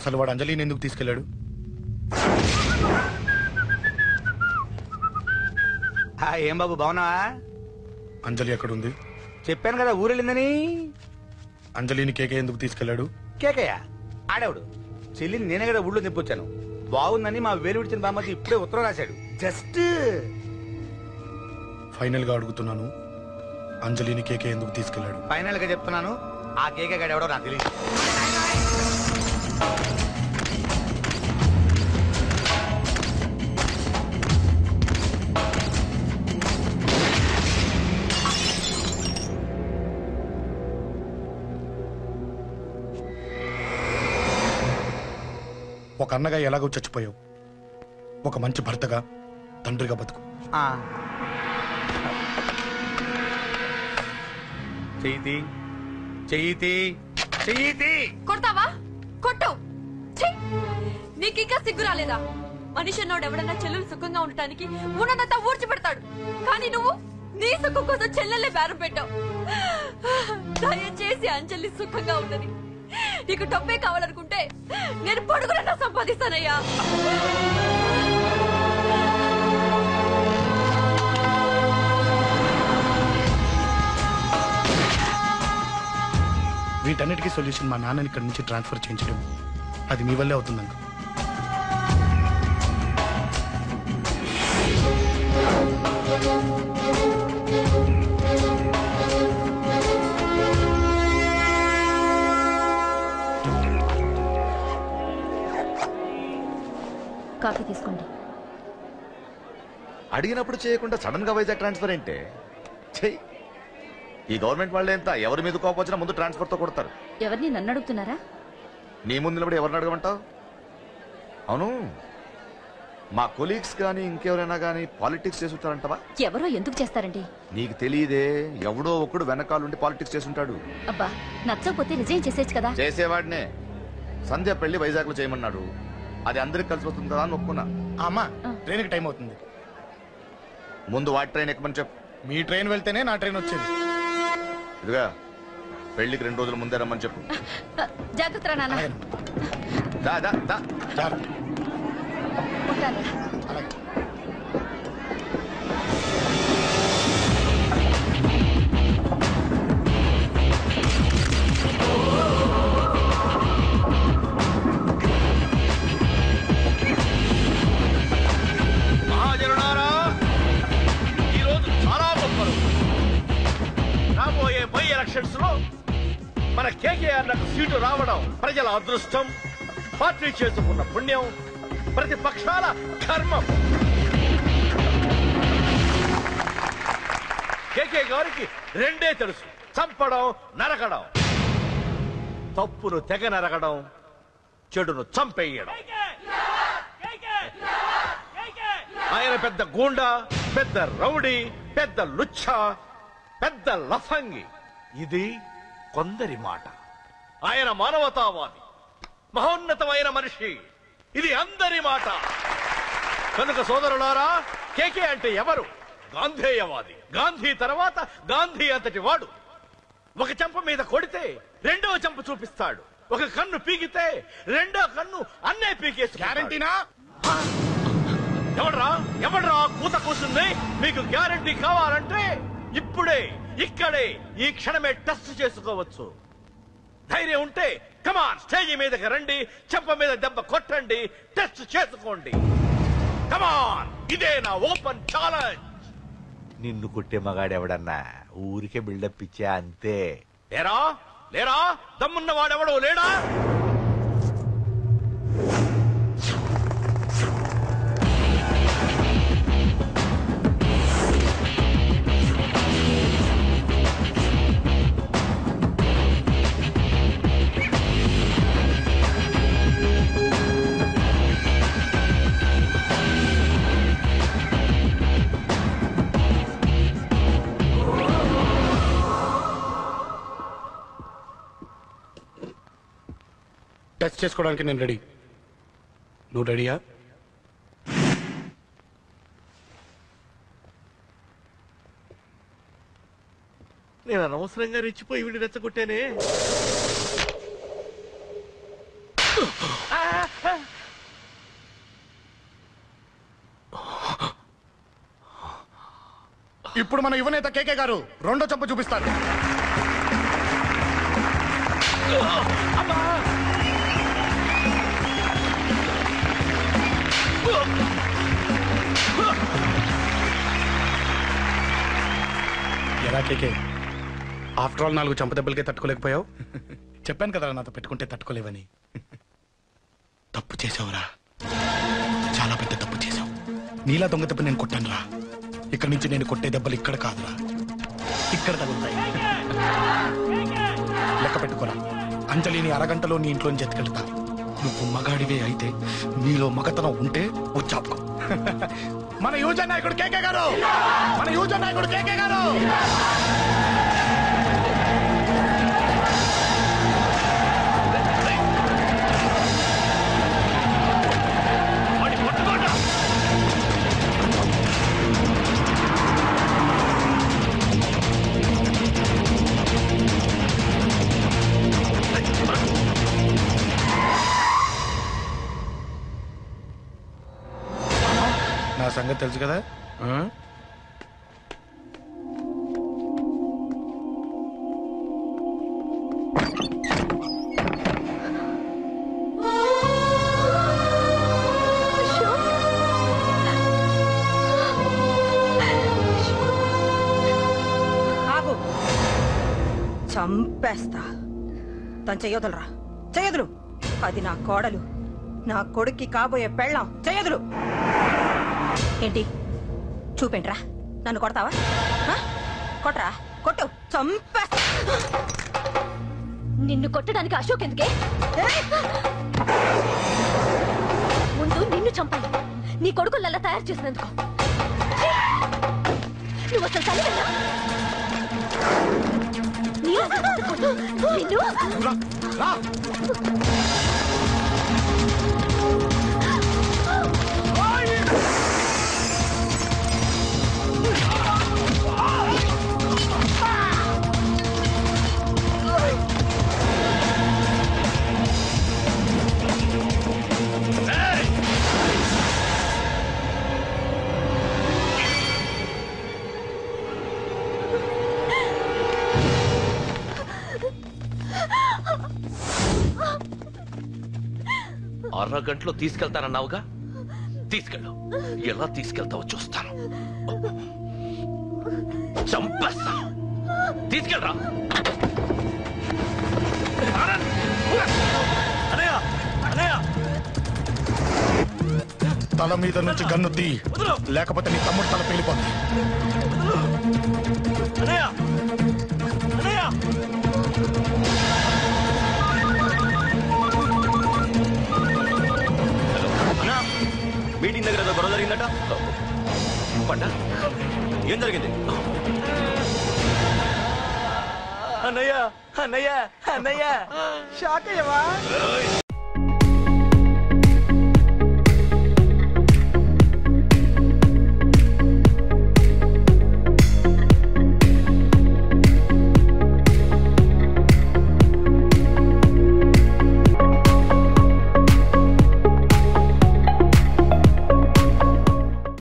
అసలు వాడు అంజలిని ఎందుకు తీసుకెళ్లాడు? ఏం బాబు బాగున్నావా? అంజలి ఎక్కడుంది? చెప్పాను కదా ఊరెళ్ళిందని. అంజలిని కేకే ఎందుకు తీసుకెళ్లాడు? కేకయ్య ఆడేవాడు. చెల్లిని నేనే కదా ఊళ్ళో నింపొచ్చాను. బాగుందని మా వేలు విడిచిన బామ్మకి ఇప్పుడే ఉత్తరం రాశాడు. జస్ట్ ఫైనల్ గా అడుగుతున్నాను, అంజలిని కేకే ఎందుకు తీసుకెళ్లాడు? ఫైనల్ గా చెప్తున్నాను, ఆ కేకే గాడు ఎవడో నాకు తెలియదు. ఒక అన్నగా ఎలాగో చచ్చిపోయావు, ఒక మంచి భర్తగా తండ్రిగా బతుకు. చెయ్యితి చెయ్యితి చెయ్యితి. కొడతావా? కొట్టు. నీకింకా సిగ్గు రాలేదా? మనిషి అన్నోడు ఎవడన్నా చెల్లెలు సుఖంగా ఉండటానికి ఉన్నదంతా ఊడ్చి పెడతాడు. కానీ నువ్వు నీ సుఖం కోసం చెల్లెల్లే బేరం పెట్టావు. దయచేసి అంజలి సుఖంగా ఉండని. నీకు డబ్బే కావాలనుకుంటే నేను పొడుగునన్నా సంపాదిస్తానయ్యా. వీటన్నిటికీ సొల్యూషన్ మా నాన్నని ఇక్కడి నుంచి ట్రాన్స్ఫర్ చేయించడం, అది మీ వల్లే అవుతుందంట. కాఫీ తీసుకోండి. అడిగినప్పుడు చేయకుండా సడన్ గా వైజాగ్ ట్రాన్స్ఫర్ ఏంటే? చెయ్యి. ఈ గవర్నమెంట్ వాళ్ళే ఎంత, ఎవరి మీద కోపం వచ్చినా ముందు ట్రాన్స్ఫర్ తో కొడతారు. ఎవరిని నన్ను అడుగుతున్నారా? నీ ముందు నిలబడి ఎవరిని అడగమంటావు? అవును, మా కొలీగ్స్ కానీ ఇంకెవరైనా కానీ పాలిటిక్స్ చేస్తుంటారంటవా? ఎవరో ఎందుకు చేస్తారండి? నీకు తెలియదే, ఎవడో ఒకడు వెనకాలండి పాలిటిక్స్ చేస్తుంటాడు. అబ్బా, నచ్చకపోతే రిజైన్ చేసేచ్చు కదా. చేసేవాడినే. సంధ్య పెళ్లి వైజాగ్ లో చేయమన్నాడు, అది అందరికి కలిసి వస్తుంది కదా అని ఒప్పుకున్నా. అమ్మా, ట్రైన్కి టైం అవుతుంది, ముందు వాటి ట్రైన్ ఎక్కమని చెప్పు. మీ ట్రైన్ వెళ్తేనే నా ట్రైన్ వచ్చేది. ఇదిగా పెళ్లికి 2 రోజుల ముందే రమ్మని చెప్పు. జాగ్రత్త నాన్న. దా దా దా. అలాగే. మహాజనులారా, ఈరోజు చాలా గొప్ప రోజు. రాబోయే బై ఎలక్షన్స్ లో మన కేకేఆర్ నాకు సీటు రావడం ప్రజల అదృష్టం, పార్టీ చేసుకున్న పుణ్యం, ప్రతిపక్షాల కర్మం. కేకే గారికి రెండే తెలుసు, చంపడం, నరకడం. తప్పును తెగ నరకడం, చెడును చంపేయడం. ఆయన పెద్ద గూండా, పెద్ద రౌడీ, పెద్ద లుచ్చ, పెద్ద లఫంగి. ఇది కొందరి మాట. ఆయన మానవతావాది, మహోన్నతమైన మనిషి. ఇది అందరి మాట. కనుక సోదరులారా, కేకే అంటే ఎవరు? గాంధేయవాది. గాంధీ తర్వాత గాంధీ అంతటి వాడు. ఒక చెంప మీద కొడితే రెండవ చెంప చూపిస్తాడు. ఒక కన్ను పీకితే రెండో కన్ను అన్నే పీకేసి. గ్యారంటీనా? ఎవడ్రా కూత కూసింది? మీకు గ్యారంటీ కావాలంటే ఇప్పుడే, ఇక్కడే, ఈ క్షణమే టెస్ట్ చేసుకోవచ్చు. ధైర్యం ఉంటే కమాన్, స్టేజీ మీదకి రండి, చెంప మీద దెబ్బ కొట్టండి, టెస్ట్ చేసుకోండి. కమాన్, ఇదే నా ఓపెన్ ఛాలెంజ్. నిన్ను కొట్టే మగాడెవడన్నా ఊరికే బిల్డప్ ఇచ్చా అంతే. లేరా లేరా, దమ్మున్న వాడెవడో లేడా? టచ్ చేసుకోవడానికి నేను రెడీ. నువ్వు రెడీయా? నేను అనవసరంగా రెచ్చిపోయి వీడిని రెచ్చగొట్టానే. ఇప్పుడు మన యువనేత కేకే గారు రెండో చంప చూపిస్తారు. ఎలా కేకే, ఆఫ్టర్ ఆల్ 4 చంప దెబ్బలకే తట్టుకోలేకపోయావు? చెప్పాను కదా నాతో పెట్టుకుంటే తట్టుకోలేవని. తప్పు చేసావురా, చాలా పెద్ద తప్పు చేసావు. నీలా దొంగ దెబ్బ నేను కొట్టానురా. ఇక్కడి నుంచి నేను కొట్టే దెబ్బలు ఇక్కడ కాదురా, ఇక్కడ తగులుతాయి. లెక్క పెట్టుకోరా, అంజలిని అరగంటలో నీ ఇంట్లోంచి ఎత్తుకెళ్తా. నువ్వు మగాడివే అయితే, నీలో మగతనం ఉంటే వచ్చాపుకో. మన యువజన నాయకుడు కేకే గారు, మన యువజన నాయకుడు కేకే గారు. నా సంగతి తెలుసు కదా. ఆగు, చంపేస్తా. తను చెయ్యొదలరా, చెయ్యదులు. అది నా కోడలు, నా కొడుక్కి కాబోయే పెళ్ళాం. చెయ్యదులు. ఏంటి చూపేంట్రా? నన్ను కొడతావా? కొట్రా, కొట్టు, చంపేస్తా. నిన్ను కొట్టడానికి అశోక్ ఎందుకే? ముందు నిన్ను చంపాలి, నీ కొడుకులల్లా తయారు చేసినందుకు. నువ్వు అసలు చదివేనా? నిన్ను అరగంటలో తీసుకెళ్తానన్నావుగా, తీసుకెళ్ళు. ఎలా తీసుకెళ్తావో చూస్తాను. చంపేస్తా, తీసుకెళ్ళరా. తల మీద నుంచి గన్ను తీ, లేకపోతే నీ తమ్ముడు తల పేలిపోతుంది. మీటింగ్ దగ్గర గొడవ జరిగిందట. పంట ఏం జరిగింది? అన్నయ్య అన్నయ్య అన్నయ్య, షాక్ అయ్యవా?